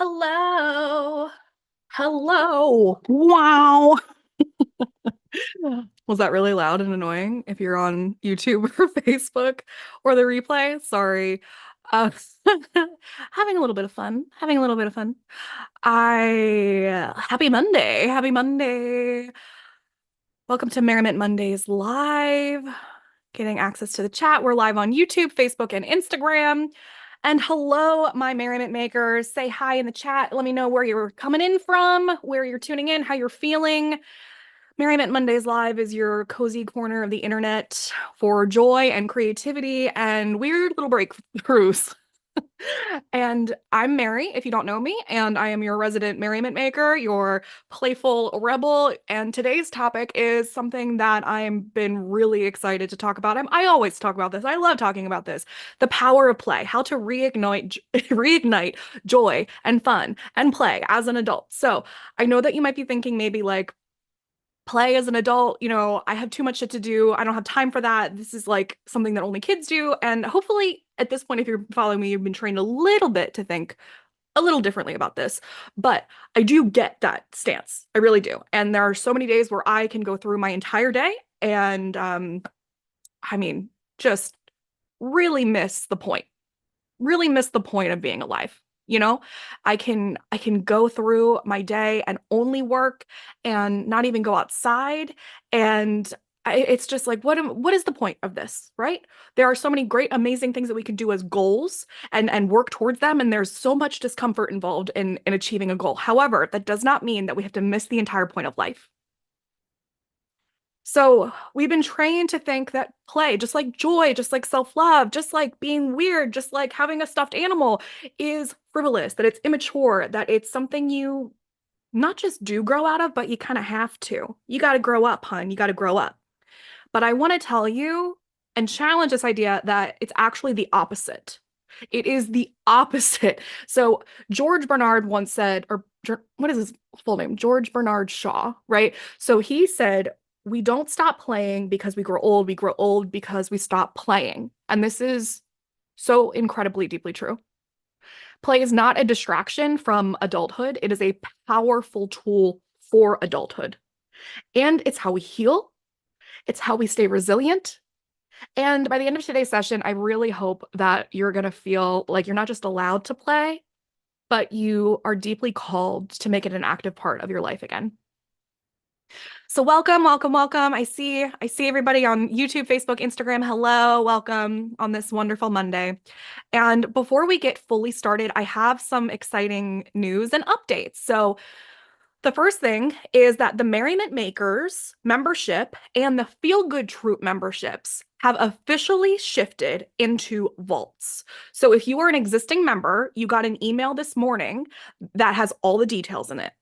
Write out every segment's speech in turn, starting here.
Hello. Hello. Wow. Was that really loud and annoying if you're on YouTube or Facebook or the replay? Sorry. Uh, having a little bit of fun. Having a little bit of fun. Happy Monday. Happy Monday. Welcome to Merriment Mondays live. Getting access to the chat. We're live on YouTube, Facebook, and Instagram. And hello, my Merriment makers. Say hi in the chat. Let me know where you're coming in from, where you're tuning in, how you're feeling. Merriment Mondays Live is your cozy corner of the internet for joy and creativity and weird little breakthroughs. And I'm Mary, if you don't know me, and I am your resident merriment maker, your playful rebel. And today's topic is something that I've been really excited to talk about. I always talk about this. I love talking about this. The power of play, how to reignite joy and fun and play as an adult. So I know that you might be thinking maybe like, play as an adult, I have too much shit to do. I don't have time for that. This is like something that only kids do. And hopefully, at this point, if you're following me, you've been trained a little bit to think a little differently about this. But I do get that stance. I really do. And there are so many days where I can go through my entire day and, I mean, just really miss the point, really miss the point of being alive. You know, I can go through my day and only work and not even go outside. And it's just like, what is the point of this, right? There are so many great, amazing things that we can do as goals and work towards them. And there's so much discomfort involved in achieving a goal. However, that does not mean that we have to miss the entire point of life. So we've been trained to think that play, just like joy, just like self-love, just like being weird, just like having a stuffed animal is frivolous, that it's immature, that it's something you not just do grow out of, but you kind of have to. You got to grow up, hun. You got to grow up. But I want to tell you and challenge this idea that it's actually the opposite. It is the opposite. So George Bernard once said, or what is his full name? George Bernard Shaw, right? So he said, we don't stop playing because we grow old. We grow old because we stop playing. And this is so incredibly deeply true. Play is not a distraction from adulthood. It is a powerful tool for adulthood. And it's how we heal. It's how we stay resilient. And by the end of today's session, I really hope that you're going to feel like you're not just allowed to play, but you are deeply called to make it an active part of your life again. So welcome, welcome, welcome. I see everybody on YouTube, Facebook, Instagram. Hello, welcome on this wonderful Monday. And before we get fully started, I have some exciting news and updates. So the first thing is that the Merriment Makers membership and the Feel Good Troop memberships have officially shifted into vaults. So if you are an existing member, you got an email this morning that has all the details in it.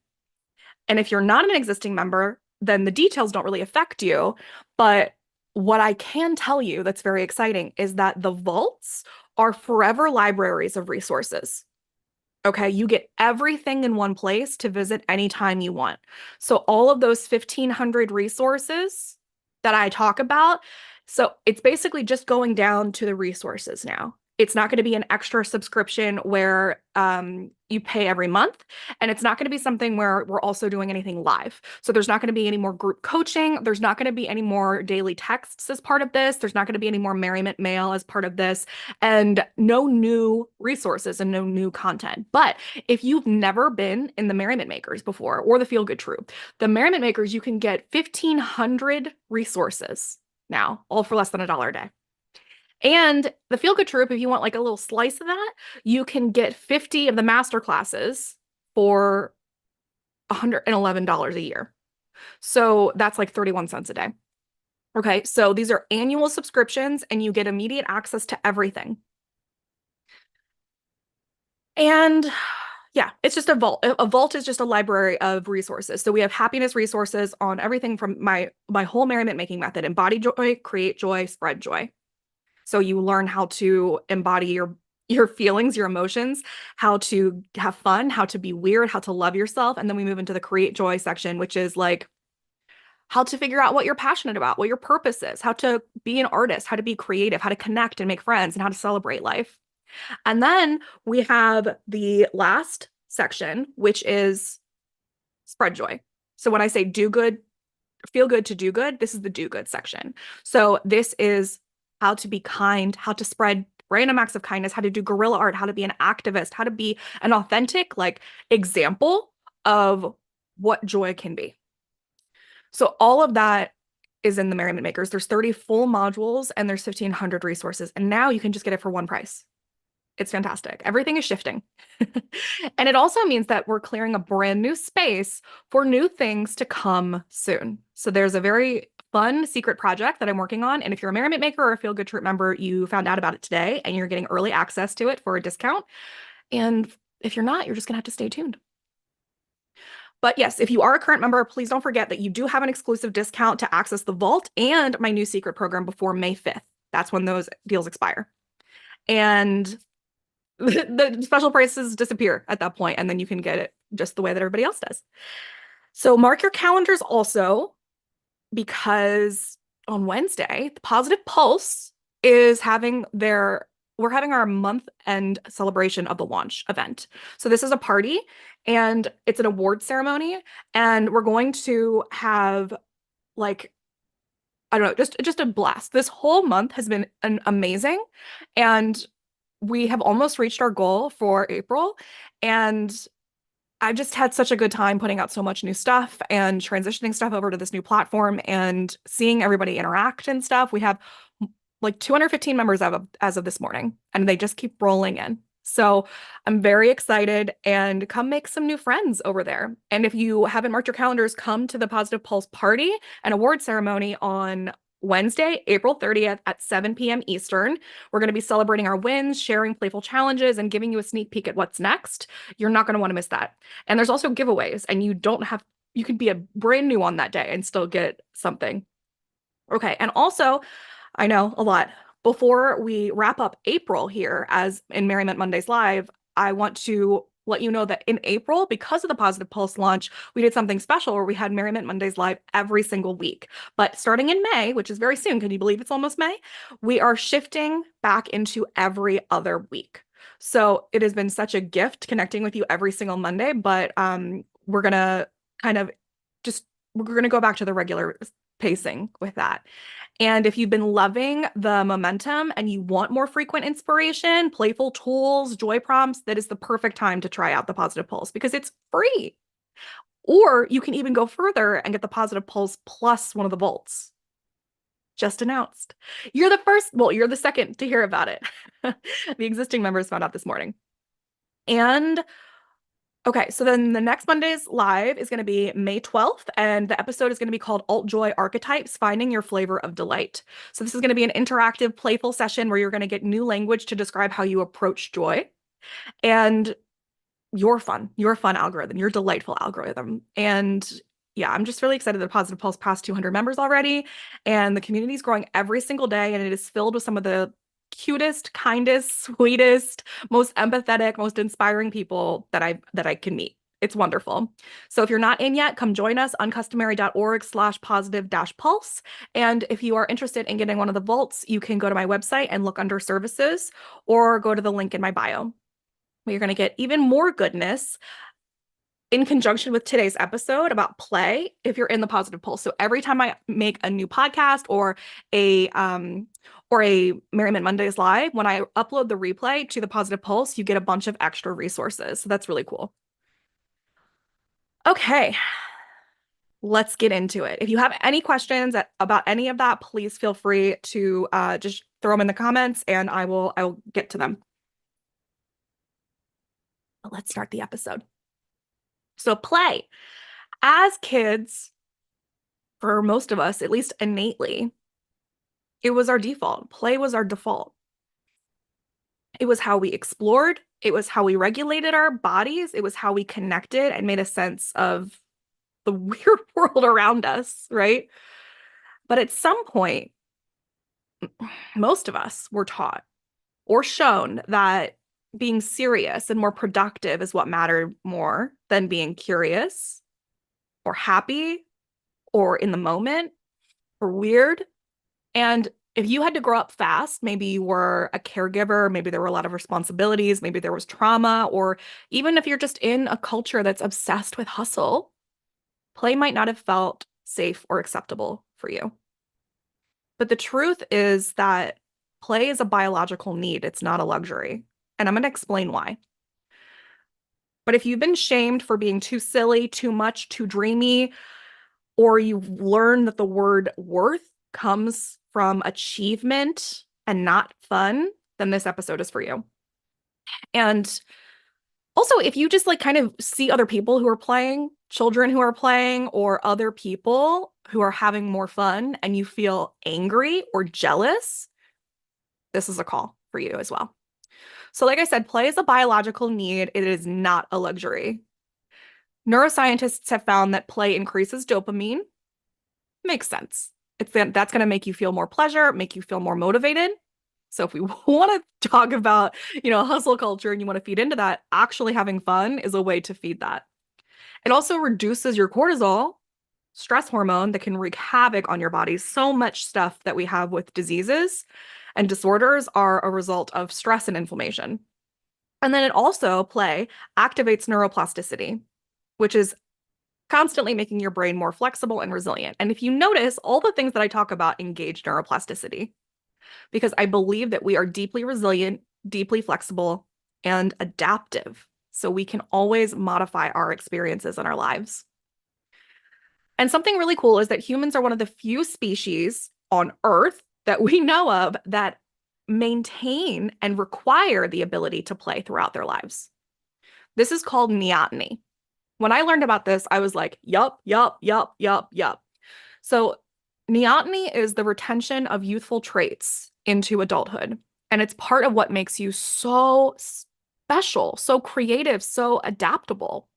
And if you're not an existing member, then the details don't really affect you. But what I can tell you that's very exciting is that the vaults are forever libraries of resources. Okay, you get everything in one place to visit anytime you want. So all of those 1,500 resources that I talk about, so it's basically just going down to the resources now. It's not going to be an extra subscription where you pay every month. And it's not going to be something where we're also doing anything live. So there's not going to be any more group coaching. There's not going to be any more daily texts as part of this. There's not going to be any more Merriment Mail as part of this. And no new resources and no new content. But if you've never been in the Merriment Makers before or the Feel Good Troop, the Merriment Makers, you can get 1,500 resources now, all for less than $1 a day. And the Feel Good Troop, if you want like a little slice of that, you can get 50 of the master classes for $111 a year. So that's like 31 cents a day. Okay, so these are annual subscriptions and you get immediate access to everything. And yeah, it's just a vault. A vault is just a library of resources. So we have happiness resources on everything from my whole merriment making method: embody joy, create joy, spread joy. So you learn how to embody your feelings, your emotions, how to have fun, how to be weird, how to love yourself. And then we move into the create joy section, which is like how to figure out what you're passionate about, what your purpose is, how to be an artist, how to be creative, how to connect and make friends, and how to celebrate life. And then we have the last section, which is spread joy. So when I say do good, feel good to do good, this is the do good section. So this is how to be kind, how to spread random acts of kindness, how to do guerrilla art, how to be an activist, how to be an authentic like example of what joy can be. So all of that is in the Merriment Makers. There's 30 full modules and there's 1,500 resources. And now you can just get it for one price. It's fantastic. Everything is shifting. And it also means that we're clearing a brand new space for new things to come soon. So there's a very fun secret project that I'm working on. And if you're a Merriment Maker or a Feel Good Trip member, you found out about it today and you're getting early access to it for a discount. And if you're not, you're just gonna have to stay tuned. But yes, if you are a current member, please don't forget that you do have an exclusive discount to access the vault and my new secret program before May 5th. That's when those deals expire. And the special prices disappear at that point, and then you can get it just the way that everybody else does. So mark your calendars also, because on Wednesday, the Positive Pulse is we're having our month end celebration of the launch event. So this is a party and it's an award ceremony, and we're going to have like I don't know, just a blast. This whole month has been amazing, and we have almost reached our goal for April, and I just had such a good time putting out so much new stuff and transitioning stuff over to this new platform and seeing everybody interact and stuff. We have like 215 members as of this morning, and they just keep rolling in. So I'm very excited, and come make some new friends over there. And if you haven't marked your calendars, come to the Positive Pulse party and award ceremony on Wednesday, April 30th at 7 p.m. Eastern. We're going to be celebrating our wins, sharing playful challenges, and giving you a sneak peek at what's next. You're not going to want to miss that. And there's also giveaways, and you can be a brand new on that day and still get something. Okay, and also, I know a lot. Before we wrap up April here, as in Merriment Mondays Live, I want to let you know that in April, because of the Positive Pulse launch, we did something special where we had Merriment Mondays Live every single week. But starting in May, which is very soon, can you believe it's almost May? We are shifting back into every other week. So it has been such a gift connecting with you every single Monday, but we're gonna kind of we're gonna go back to the regular pacing with that. And if you've been loving the momentum and you want more frequent inspiration, playful tools, joy prompts, that is the perfect time to try out the Positive Pulse because it's free. Or you can even go further and get the Positive Pulse plus one of the vaults. Just announced. You're the second to hear about it. The existing members found out this morning. And okay, so then the next Monday's live is going to be May 12th, and the episode is going to be called Alt Joy Archetypes, Finding Your Flavor of Delight. So this is going to be an interactive, playful session where you're going to get new language to describe how you approach joy and your fun algorithm, your delightful algorithm. And yeah, I'm just really excited that Positive Pulse passed 200 members already, and the community is growing every single day, and it is filled with some of the cutest, kindest, sweetest, most empathetic, most inspiring people that I can meet. It's wonderful. So if you're not in yet, come join us, uncustomary.org/positive-pulse. And if you are interested in getting one of the vaults, you can go to my website and look under services or go to the link in my bio. You're going to get even more goodness in conjunction with today's episode about play if you're in the Positive Pulse. So every time I make a new podcast or a Merriment Mondays Live, when I upload the replay to the Positive Pulse, you get a bunch of extra resources. So that's really cool. Okay, let's get into it. If you have any questions about any of that, please feel free to just throw them in the comments and I will get to them. But let's start the episode. So play. As kids, for most of us, at least innately, it was our default. Play was our default. It was how we explored. It was how we regulated our bodies. It was how we connected and made a sense of the weird world around us, right? But at some point, most of us were taught or shown that being serious and more productive is what mattered more than being curious or happy or in the moment or weird. And if you had to grow up fast, maybe you were a caregiver, maybe there were a lot of responsibilities, maybe there was trauma, or even if you're just in a culture that's obsessed with hustle, play might not have felt safe or acceptable for you. But the truth is that play is a biological need, it's not a luxury. And I'm going to explain why. But if you've been shamed for being too silly, too much, too dreamy, or you learn that the word worth comes from achievement and not fun, then this episode is for you. And also, if you just like kind of see other people who are playing, children who are playing, or other people who are having more fun, and you feel angry or jealous, this is a call for you as well. So, like I said, play is a biological need, it is not a luxury. Neuroscientists have found that play increases dopamine. Makes sense. That's going to make you feel more pleasure, make you feel more motivated. So if we want to talk about, hustle culture and you want to feed into that, actually having fun is a way to feed that. It also reduces your cortisol, stress hormone that can wreak havoc on your body. So much stuff that we have with diseases and disorders are a result of stress and inflammation. And then it also, play, activates neuroplasticity, which is constantly making your brain more flexible and resilient. And if you notice, all the things that I talk about engage neuroplasticity because I believe that we are deeply resilient, deeply flexible, and adaptive. So we can always modify our experiences in our lives. And something really cool is that humans are one of the few species on Earth that we know of that maintain and require the ability to play throughout their lives. This is called neoteny. When I learned about this, I was like, yup, yup, yup, yup, yup. So neoteny is the retention of youthful traits into adulthood. And it's part of what makes you so special, so creative, so adaptable.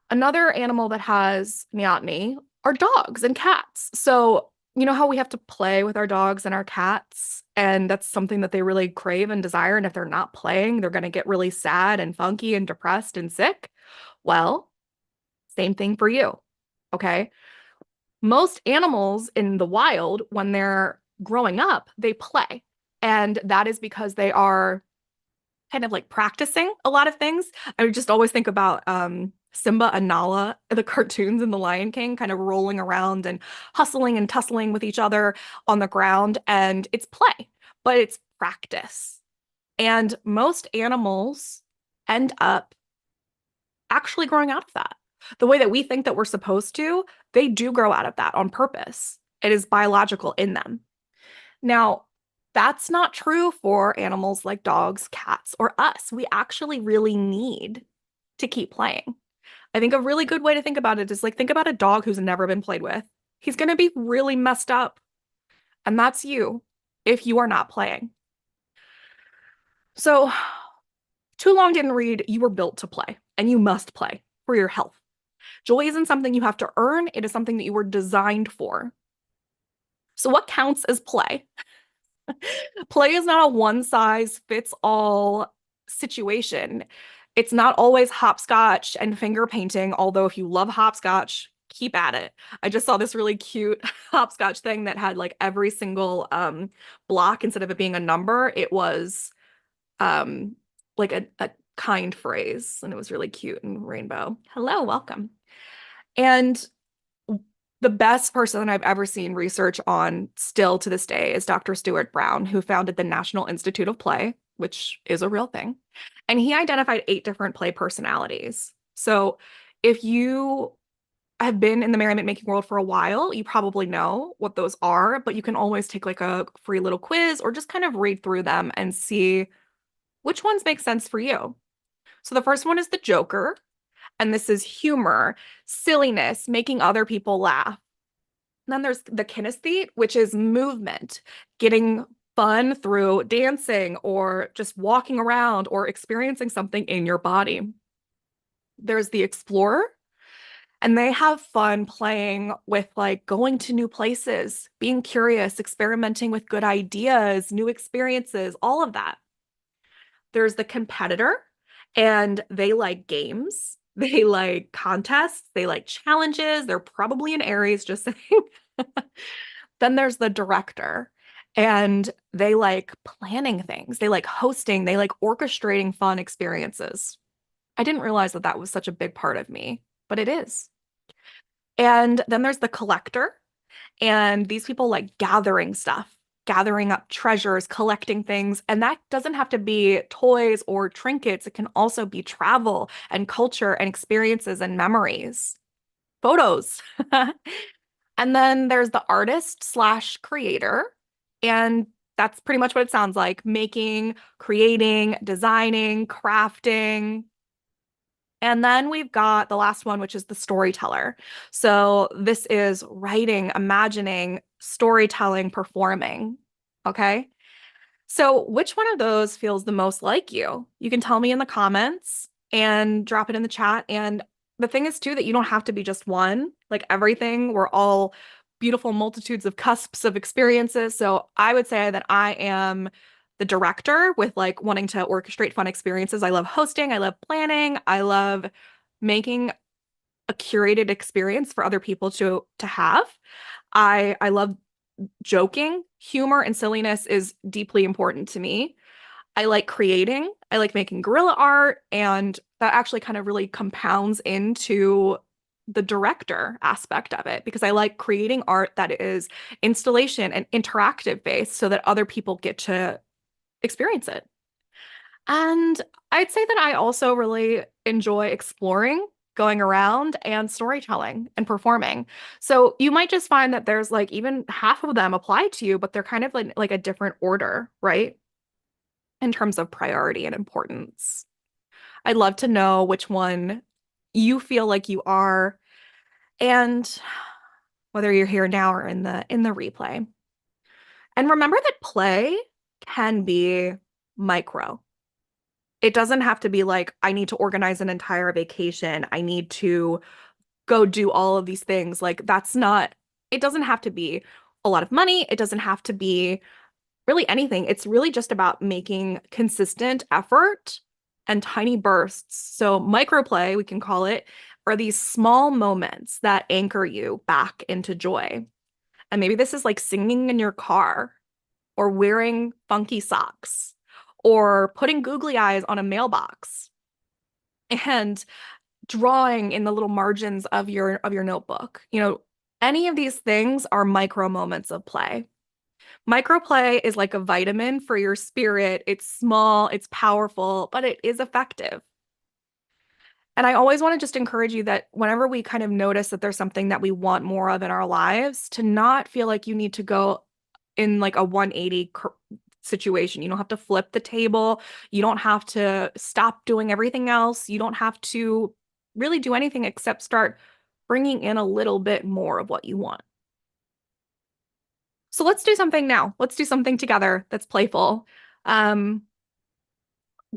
Another animal that has neoteny are dogs and cats. So, you know how we have to play with our dogs and our cats, and that's something that they really crave and desire. And if they're not playing, they're going to get really sad and funky and depressed and sick. Well, same thing for you. Okay. Most animals in the wild, when they're growing up, they play. And that is because they are kind of like practicing a lot of things. I would just always think about Simba and Nala, the cartoons in The Lion King, kind of rolling around and hustling and tussling with each other on the ground. And it's play, but it's practice. And most animals end up actually growing out of that. The way that we think that we're supposed to, they do grow out of that on purpose. It is biological in them. Now, that's not true for animals like dogs, cats, or us. We actually really need to keep playing. I think a really good way to think about it is like think about a dog who's never been played with. He's going to be really messed up. And that's you if you are not playing. So, Too Long Didn't Read, you were built to play and you must play for your health. Joy isn't something you have to earn, it is something that you were designed for. So, what counts as play? Play is not a one size fits all situation. It's not always hopscotch and finger painting, although if you love hopscotch, keep at it. I just saw this really cute hopscotch thing that had like every single block, instead of it being a number, it was like a kind phrase, and it was really cute and rainbow. Hello, welcome. And the best person I've ever seen research on still to this day is Dr. Stuart Brown, who founded the National Institute of Play, which is a real thing. And he identified 8 different play personalities. So if you have been in the merriment making world for a while, you probably know what those are, but you can always take like a free little quiz or just kind of read through them and see which ones make sense for you. So the first one is the Joker, and this is humor, silliness, making other people laugh. And then there's the kinesthete, which is movement, getting fun through dancing or just walking around or experiencing something in your body. There's the explorer, and they have fun playing with like going to new places, being curious, experimenting with good ideas, new experiences, all of that. There's the competitor, and they like games. They like contests. They like challenges. They're probably in Aries, just saying. Then there's the director, And they like planning things, they like hosting, they like orchestrating fun experiences. I didn't realize that that was such a big part of me, but it is. And then there's the collector, and these people like gathering stuff, gathering up treasures, collecting things. And that doesn't have to be toys or trinkets. It can also be travel and culture and experiences and memories, photos. And then there's the artist slash creator. And that's pretty much what it sounds like: making, creating, designing, crafting. And then we've got the last one, which is the storyteller. So this is writing, imagining, storytelling, performing. Okay. So which one of those feels the most like you? You can tell me in the comments and drop it in the chat. And the thing is, too, that you don't have to be just one. Like everything, we're all beautiful multitudes of cusps of experiences. So I would say that I am the director with like wanting to orchestrate fun experiences. I love hosting, I love planning, I love making a curated experience for other people to have. I love joking. Humor and silliness is deeply important to me. I like creating. I like making guerrilla art, and that actually kind of really compounds into the director aspect of it because I like creating art that is installation and interactive based so that other people get to experience it. And I'd say that I also really enjoy exploring, going around, and storytelling and performing. So you might just find that there's like even half of them apply to you, but they're kind of like a different order, right? In terms of priority and importance. I'd love to know which one you feel like you are, and whether you're here now or in the replay. And remember that play can be micro. It doesn't have to be like, I need to organize an entire vacation. I need to go do all of these things. Like, that's not, it doesn't have to be a lot of money. It doesn't have to be really anything. It's really just about making consistent effort and tiny bursts. So, microplay, we can call it, are these small moments that anchor you back into joy. And maybe this is like singing in your car, or wearing funky socks, or putting googly eyes on a mailbox, and drawing in the little margins of your notebook. Any of these things are micro moments of play. Microplay is like a vitamin for your spirit. It's small, it's powerful, but it is effective. And I always want to just encourage you that whenever we kind of notice that there's something that we want more of in our lives, to not feel like you need to go in like a 180 situation. You don't have to flip the table. You don't have to stop doing everything else. You don't have to really do anything except start bringing in a little bit more of what you want. So let's do something now. Let's do something together that's playful. Um,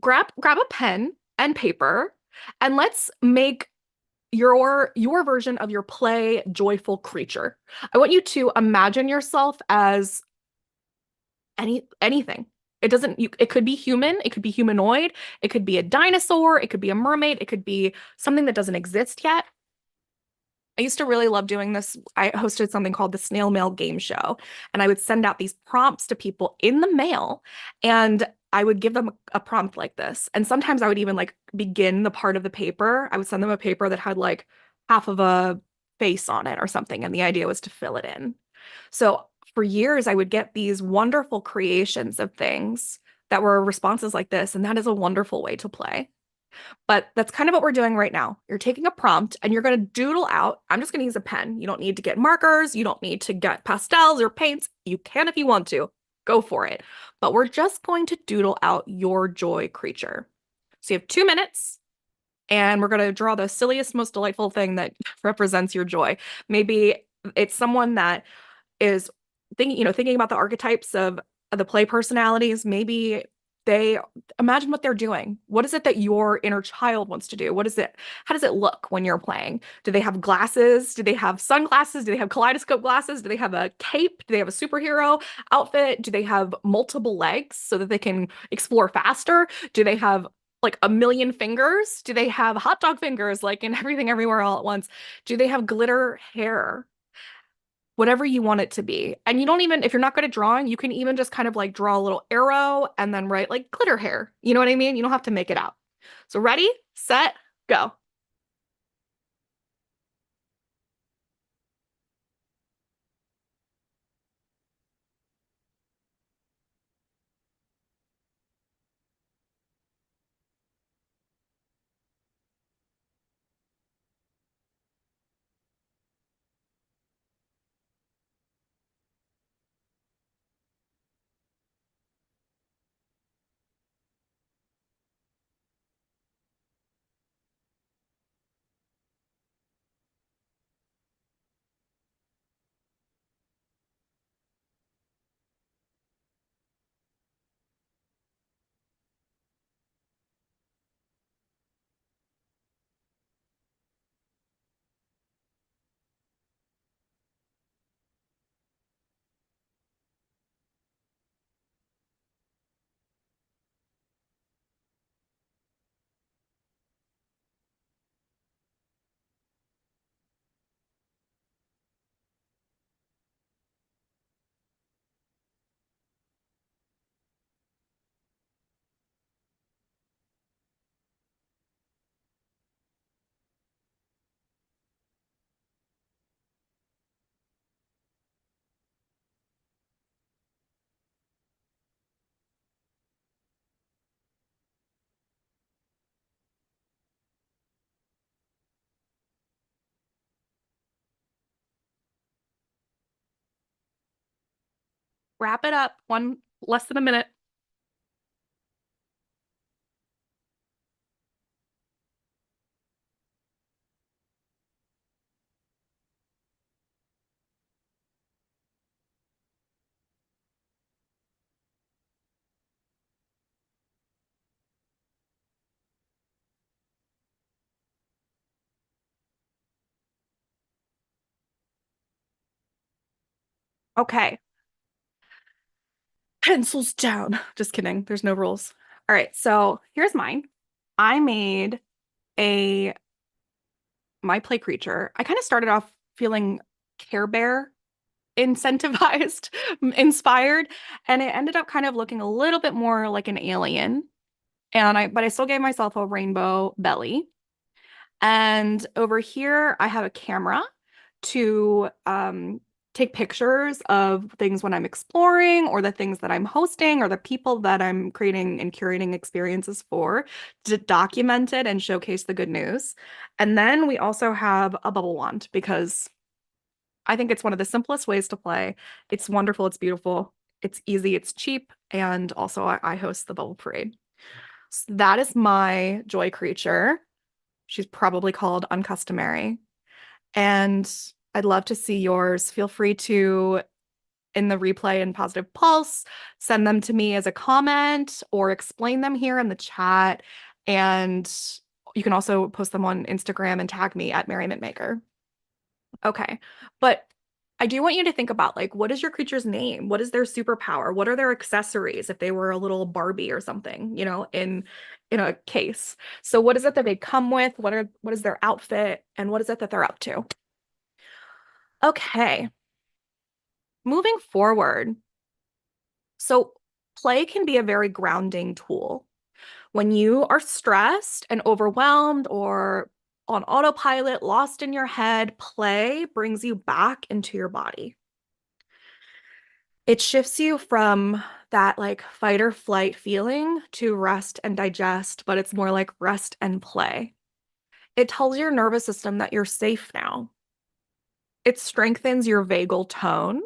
grab a pen and paper, and let's make your version of your play joyful creature. I want you to imagine yourself as anything. It could be human, it could be humanoid, it could be a dinosaur, it could be a mermaid, it could be something that doesn't exist yet. I used to really love doing this. I hosted something called the Snail Mail Game Show, and I would send out these prompts to people in the mail, and I would give them a prompt like this. And sometimes I would even like begin the part of the paper. I would send them a paper that had like half of a face on it or something, and the idea was to fill it in. So for years, I would get these wonderful creations of things that were responses like this, and that is a wonderful way to play. But that's kind of what we're doing right now. You're taking a prompt and you're going to doodle out. I'm just going to use a pen. You don't need to get markers. You don't need to get pastels or paints. You can if you want to. Go for it. But we're just going to doodle out your joy creature. So you have 2 minutes, and we're going to draw the silliest, most delightful thing that represents your joy. Maybe it's someone that is thinking about the archetypes of the play personalities. Maybe they imagine what they're doing. What is it that your inner child wants to do? What is it? How does it look when you're playing? Do they have glasses? Do they have sunglasses? Do they have kaleidoscope glasses? Do they have a cape? Do they have a superhero outfit? Do they have multiple legs so that they can explore faster? Do they have like a million fingers? Do they have hot dog fingers like in Everything Everywhere All at Once? Do they have glitter hair? whatever you want it to be. And you don't even, if you're not good at drawing, you can even just kind of like draw a little arrow and then write like glitter hair. You know what I mean? You don't have to make it out. So ready, set, go. Wrap it up. One less than a minute. Okay. Pencils down. Just kidding. There's no rules. All right. So here's mine. I made a my play creature. I kind of started off feeling Care Bear incentivized, inspired, and it ended up kind of looking a little bit more like an alien. But I still gave myself a rainbow belly. And over here, I have a camera to take pictures of things when I'm exploring, or the things that I'm hosting, or the people that I'm creating and curating experiences for, to document it and showcase the good news. And then we also have a bubble wand because I think it's one of the simplest ways to play. It's wonderful, it's beautiful, it's easy, it's cheap, and also I host the bubble parade. So that is my joy creature. She's probably called Uncustomary. And I'd love to see yours. Feel free to, in the replay and positive pulse, send them to me as a comment or explain them here in the chat. And you can also post them on Instagram and tag me at Merriment Maker. Okay. But I do want you to think about, like, what is your creature's name? What is their superpower? What are their accessories if they were a little Barbie or something, in a case? So what is it that they come with? What is their outfit? And what is it that they're up to? Okay. Moving forward. So play can be a very grounding tool. When you are stressed and overwhelmed or on autopilot, lost in your head, play brings you back into your body. It shifts you from that like fight or flight feeling to rest and digest, but it's more like rest and play. It tells your nervous system that you're safe now. It strengthens your vagal tone,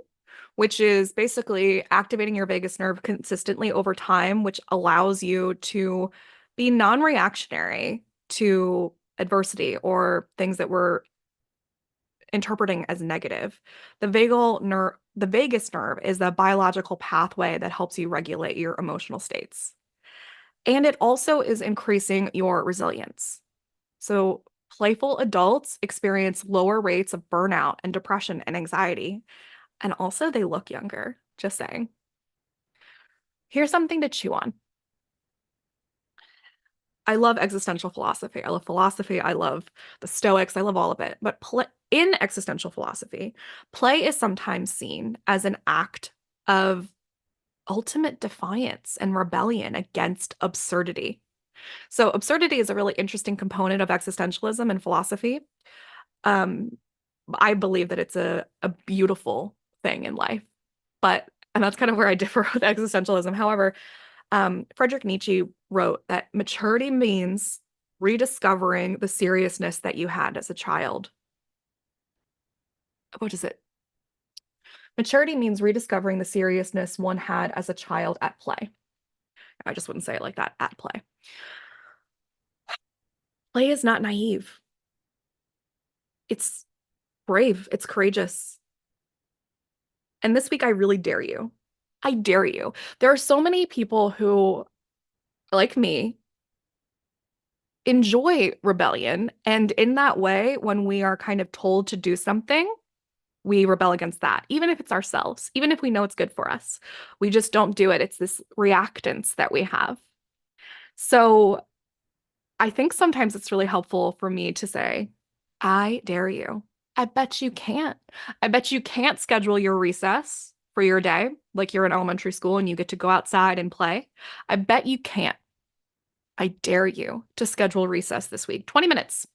which is basically activating your vagus nerve consistently over time, which allows you to be non-reactionary to adversity or things that we're interpreting as negative. The vagus nerve is the biological pathway that helps you regulate your emotional states. And it also is increasing your resilience. So playful adults experience lower rates of burnout and depression and anxiety. And also they look younger, just saying. Here's something to chew on. I love existential philosophy. I love philosophy. I love the Stoics. I love all of it. But In existential philosophy, play is sometimes seen as an act of ultimate defiance and rebellion against absurdity. So, absurdity is a really interesting component of existentialism and philosophy. Um, I believe that it's a beautiful thing in life, and that's kind of where I differ with existentialism. However, Friedrich Nietzsche wrote that maturity means rediscovering the seriousness that you had as a child. What is it? Maturity means rediscovering the seriousness one had as a child at play. I just wouldn't say it like that, at play. Play is not naive. It's brave. It's courageous. And this week, I really dare you. I dare you. There are so many people who, like me, enjoy rebellion. And in that way, when we are kind of told to do something, we rebel against that, even if it's ourselves, even if we know it's good for us. We just don't do it. It's this reactance that we have. So I think sometimes it's really helpful for me to say, I dare you. I bet you can't. I bet you can't schedule your recess for your day like you're in elementary school and you get to go outside and play. I bet you can't. I dare you to schedule recess this week, 20 minutes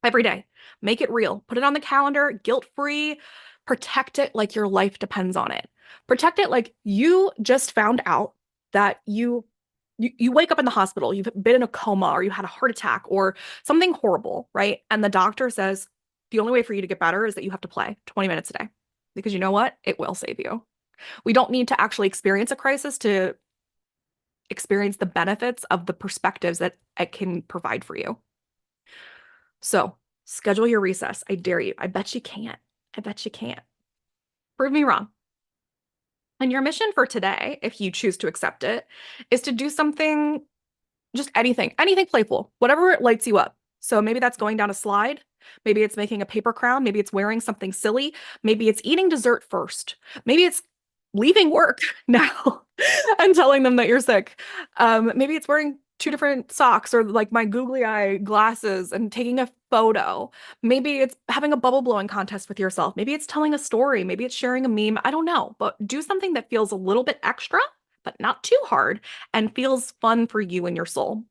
every day. Make it real. Put it on the calendar, guilt-free. Protect it like your life depends on it. Protect it like you just found out that you wake up in the hospital, you've been in a coma or you had a heart attack or something horrible, right? And the doctor says the only way for you to get better is that you have to play 20 minutes a day. Because you know what? It will save you. We don't need to actually experience a crisis to experience the benefits of the perspectives that it can provide for you. So schedule your recess. I dare you. I bet you can't. I bet you can't. Prove me wrong. And your mission for today, if you choose to accept it, is to do something, just anything playful, whatever lights you up. So maybe that's going down a slide. Maybe it's making a paper crown. Maybe it's wearing something silly. Maybe it's eating dessert first. Maybe it's leaving work now and telling them that you're sick. Maybe it's wearing two different socks or like my googly eye glasses and taking a photo. Maybe it's having a bubble blowing contest with yourself. Maybe it's telling a story. Maybe it's sharing a meme. I don't know, but do something that feels a little bit extra, but not too hard and feels fun for you and your soul.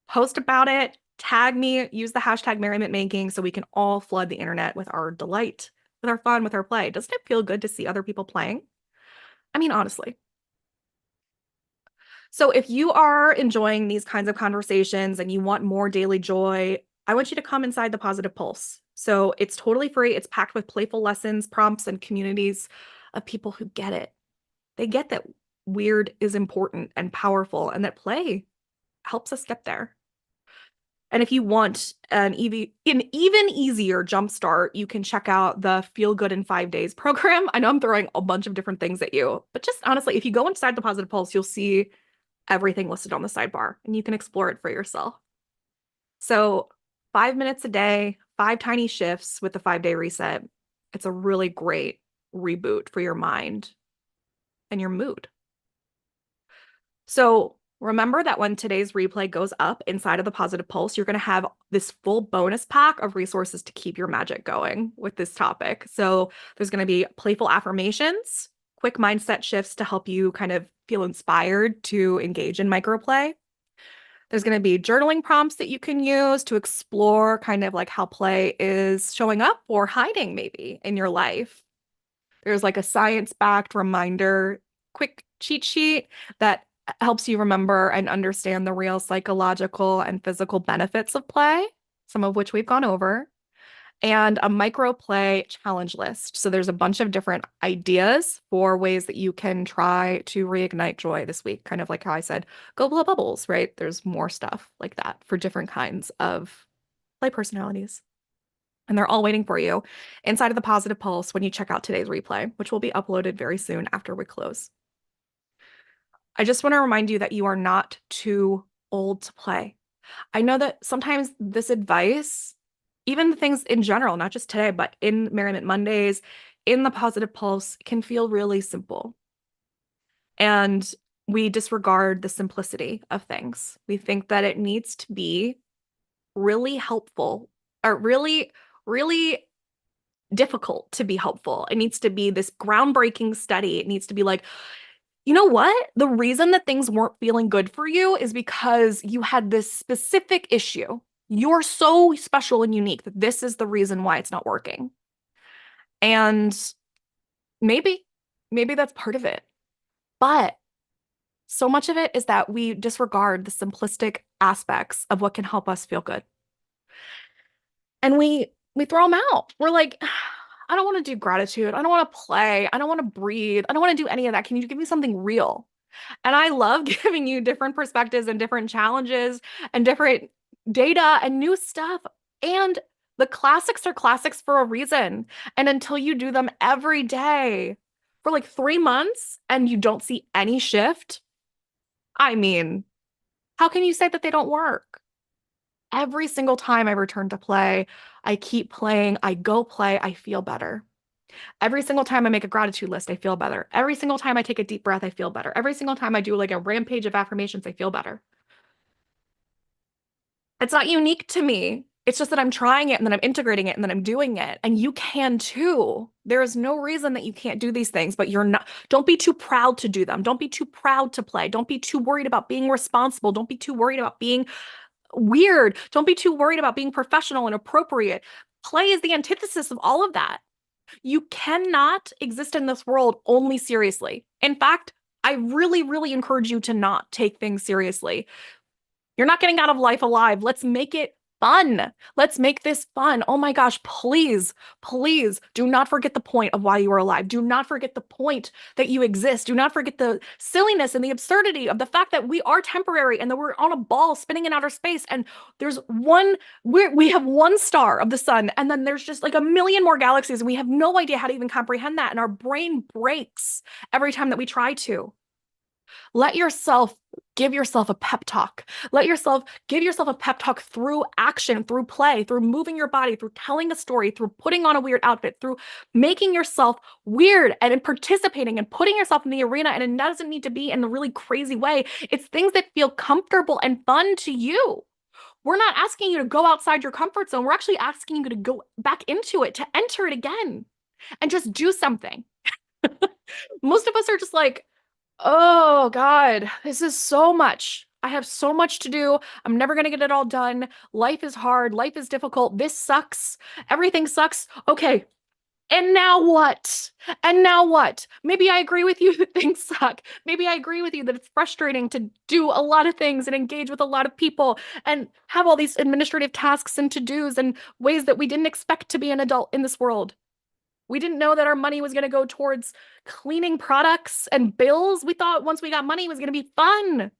Post about it, tag me, use the hashtag merriment making so we can all flood the internet with our delight, with our fun, with our play. Doesn't it feel good to see other people playing? I mean, honestly. So if you are enjoying these kinds of conversations and you want more daily joy, I want you to come inside the Positive Pulse. So it's totally free. It's packed with playful lessons, prompts, and communities of people who get it. They get that weird is important and powerful and that play helps us get there. And if you want an even easier jumpstart, you can check out the Feel Good in 5 Days program. I know I'm throwing a bunch of different things at you, but just honestly, if you go inside the Positive Pulse, you'll see everything listed on the sidebar and you can explore it for yourself. So 5 minutes a day, 5 tiny shifts with the 5 day reset. It's a really great reboot for your mind and your mood. So remember that when today's replay goes up inside of the Positive Pulse, you're going to have this full bonus pack of resources to keep your magic going with this topic. So there's going to be playful affirmations, quick mindset shifts to help you kind of feel inspired to engage in microplay. There's going to be journaling prompts that you can use to explore kind of like how play is showing up or hiding maybe in your life. There's like a science-backed reminder, quick cheat sheet that helps you remember and understand the real psychological and physical benefits of play, some of which we've gone over, and a microplay challenge list. So there's a bunch of different ideas for ways that you can try to reignite joy this week. Kind of like how I said, go blow bubbles, right? There's more stuff like that for different kinds of play personalities. And they're all waiting for you inside of the Positive Pulse when you check out today's replay, which will be uploaded very soon after we close. I just want to remind you that you are not too old to play. I know that sometimes this advice, even the things in general, not just today, but in Merriment Mondays, in the Positive Pulse, can feel really simple. And we disregard the simplicity of things. We think that it needs to be really helpful or really difficult to be helpful. It needs to be this groundbreaking study. It needs to be like, you know what? The reason that things weren't feeling good for you is because you had this specific issue. You're so special and unique that this is the reason why it's not working. And maybe, maybe that's part of it. But so much of it is that we disregard the simplistic aspects of what can help us feel good. And we throw them out. We're like, I don't want to do gratitude. I don't want to play. I don't want to breathe. I don't want to do any of that. Can you give me something real? And I love giving you different perspectives and different challenges and different data and new stuff. And the classics are classics for a reason. And until you do them every day for like 3 months and you don't see any shift, I mean, how can you say that they don't work? Every single time I return to play, I keep playing, I go play, I feel better. Every single time I make a gratitude list, I feel better. Every single time I take a deep breath, I feel better. Every single time I do like a rampage of affirmations, I feel better. It's not unique to me. It's just that I'm trying it and then I'm integrating it and then I'm doing it. And you can too. There is no reason that you can't do these things, but you're not, don't be too proud to do them. Don't be too proud to play. Don't be too worried about being responsible. Don't be too worried about being weird. Don't be too worried about being professional and appropriate. Play is the antithesis of all of that. You cannot exist in this world only seriously. In fact, I really, really encourage you to not take things seriously. You're not getting out of life alive. Let's make it fun. Let's make this fun. Oh my gosh, please, please do not forget the point of why you are alive. Do not forget the point that you exist. Do not forget the silliness and the absurdity of the fact that we are temporary and that we're on a ball spinning in outer space. And there's we have one star of the sun, and then there's just like a million more galaxies, and we have no idea how to even comprehend that. And our brain breaks every time that we try to. Let yourself give yourself a pep talk. Let yourself give yourself a pep talk through action, through play, through moving your body, through telling a story, through putting on a weird outfit, through making yourself weird and in participating and putting yourself in the arena. And it doesn't need to be in the really crazy way. It's things that feel comfortable and fun to you. We're not asking you to go outside your comfort zone. We're actually asking you to go back into it, to enter it again and just do something. Most of us are just like, oh God, this is so much. I have so much to do. I'm never going to get it all done. Life is hard. Life is difficult. This sucks. Everything sucks. Okay. And now what? And now what? Maybe I agree with you that things suck. Maybe I agree with you that it's frustrating to do a lot of things and engage with a lot of people and have all these administrative tasks and to-dos and ways that we didn't expect to be an adult in this world. We didn't know that our money was going to go towards cleaning products and bills. We thought once we got money, it was going to be fun.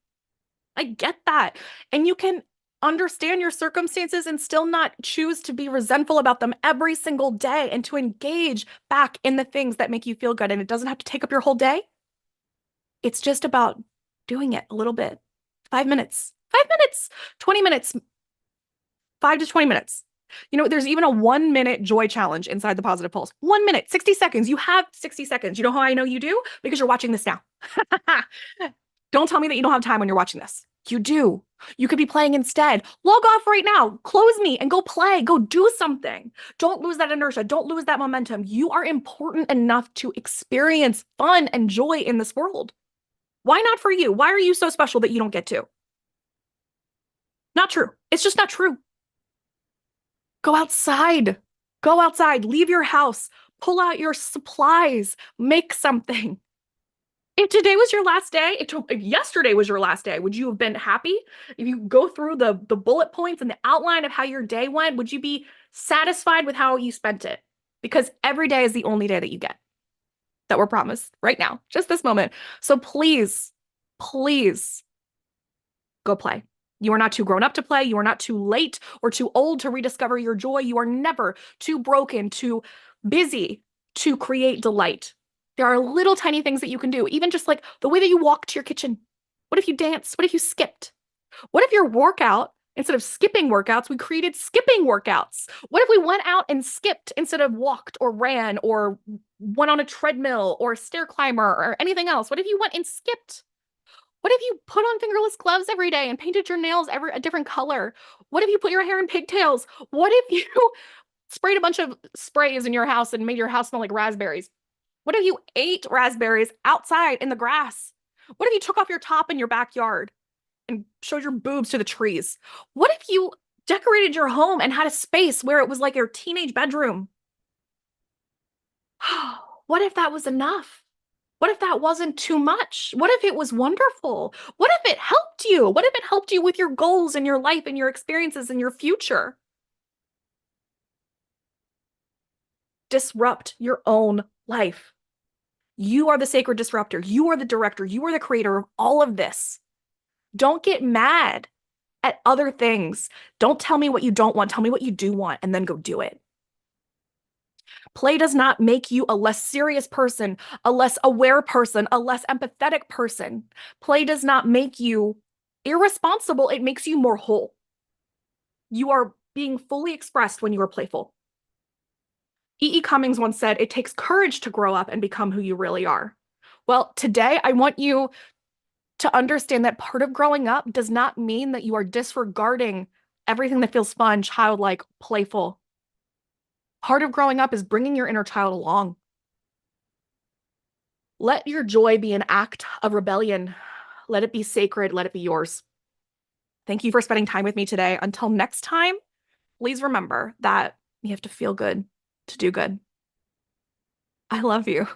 I get that. And you can understand your circumstances and still not choose to be resentful about them every single day and to engage back in the things that make you feel good. And it doesn't have to take up your whole day. It's just about doing it a little bit. 5 minutes, 5 minutes, 20 minutes, 5 to 20 minutes. You know, there's even a 1 minute joy challenge inside the Positive Pulse. 1 minute, 60 seconds. You have 60 seconds. You know how I know you do? Because you're watching this now. Don't tell me that you don't have time when you're watching this. You do. You could be playing instead. Log off right now. Close me and go play. Go do something. Don't lose that inertia. Don't lose that momentum. You are important enough to experience fun and joy in this world. Why not for you? Why are you so special that you don't get to? Not true. It's just not true. Go outside. Go outside. Leave your house. Pull out your supplies. Make something. If today was your last day, if yesterday was your last day, would you have been happy? If you go through the bullet points and the outline of how your day went, would you be satisfied with how you spent it? Because every day is the only day that you get, that we're promised right now, just this moment. So please, please go play. You are not too grown up to play. You are not too late or too old to rediscover your joy. You are never too broken, too busy to create delight. There are little tiny things that you can do, even just like the way that you walk to your kitchen. What if you danced? What if you skipped? What if your workout, instead of skipping workouts, we created skipping workouts? What if we went out and skipped instead of walked or ran or went on a treadmill or a stair climber or anything else? What if you went and skipped? What if you put on fingerless gloves every day and painted your nails a different color? What if you put your hair in pigtails? What if you sprayed a bunch of sprays in your house and made your house smell like raspberries? What if you ate raspberries outside in the grass? What if you took off your top in your backyard and showed your boobs to the trees? What if you decorated your home and had a space where it was like your teenage bedroom? What if that was enough? What if that wasn't too much? What if it was wonderful? What if it helped you? What if it helped you with your goals and your life and your experiences and your future? Disrupt your own life. You are the sacred disruptor. You are the director. You are the creator of all of this. Don't get mad at other things. Don't tell me what you don't want. Tell me what you do want and then go do it. Play does not make you a less serious person, a less aware person, a less empathetic person. Play does not make you irresponsible. It makes you more whole. You are being fully expressed when you are playful. E. E. Cummings once said, "It takes courage to grow up and become who you really are." Well, today I want you to understand that part of growing up does not mean that you are disregarding everything that feels fun, childlike, playful. Part of growing up is bringing your inner child along. Let your joy be an act of rebellion. Let it be sacred. Let it be yours. Thank you for spending time with me today. Until next time, please remember that you have to feel good to do good. I love you.